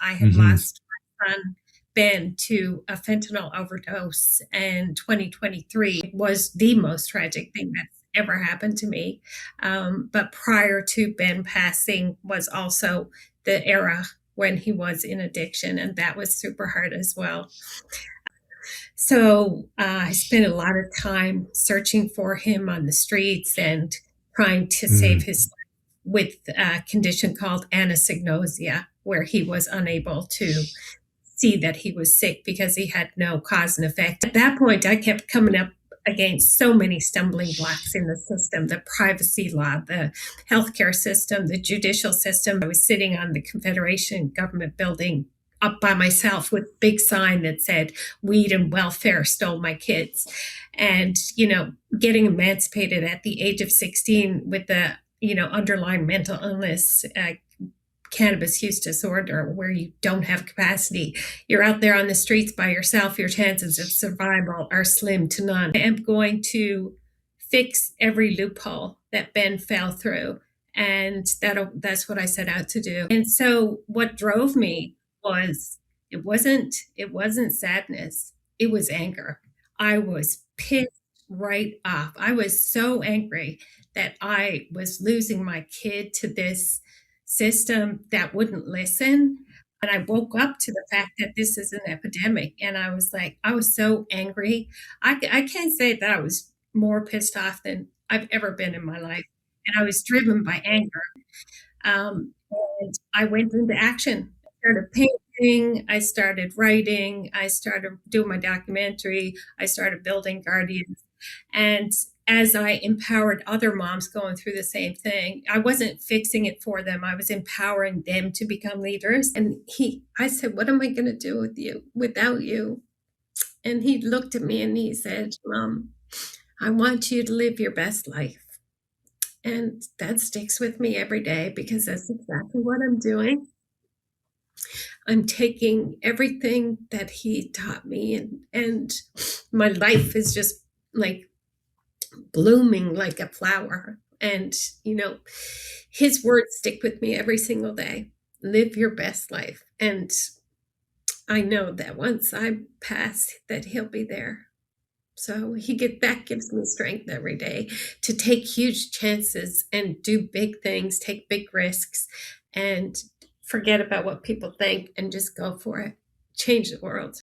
I had Hmm. lost my son, Ben, to a fentanyl overdose, and 2023 was the most tragic thing that's ever happened to me. But prior to Ben passing was also the era when he was in addiction, and that was super hard as well. So I spent a lot of time searching for him on the streets and trying to save Hmm. his life with a condition called anosognosia, where he was unable to see that he was sick because he had no cause and effect. At that point, I kept coming up against so many stumbling blocks in the system: the privacy law, the healthcare system, the judicial system. I was sitting on the Confederation government building up by myself with a big sign that said weed and welfare stole my kids. And getting emancipated at the age of 16 with the underlying mental illness, cannabis use disorder, where you don't have capacity. You're out there on the streets by yourself. Your chances of survival are slim to none. I am going to fix every loophole that Ben fell through. And that's what I set out to do. And so what drove me was it wasn't sadness. It was anger. I was pissed right off. I was so angry that I was losing my kid to this system that wouldn't listen. And I woke up to the fact that this is an epidemic. And I was like, I was so angry. I can't say that I was more pissed off than I've ever been in my life. And I was driven by anger. Um, and I went into action. I started painting, I started writing, I started doing my documentary, I started building guardians. And as I empowered other moms going through the same thing, I wasn't fixing it for them. I was empowering them to become leaders. And I said, what am I going to do with you without you? And he looked at me and he said, Mom, I want you to live your best life. And that sticks with me every day because that's exactly what I'm doing. I'm taking everything that he taught me, and my life is just like blooming like a flower. And, you know, his words stick with me every single day. Live your best life. And I know that once I pass, that he'll be there. So that gives me strength every day to take huge chances and do big things, take big risks, and forget about what people think and just go for it. Change the world.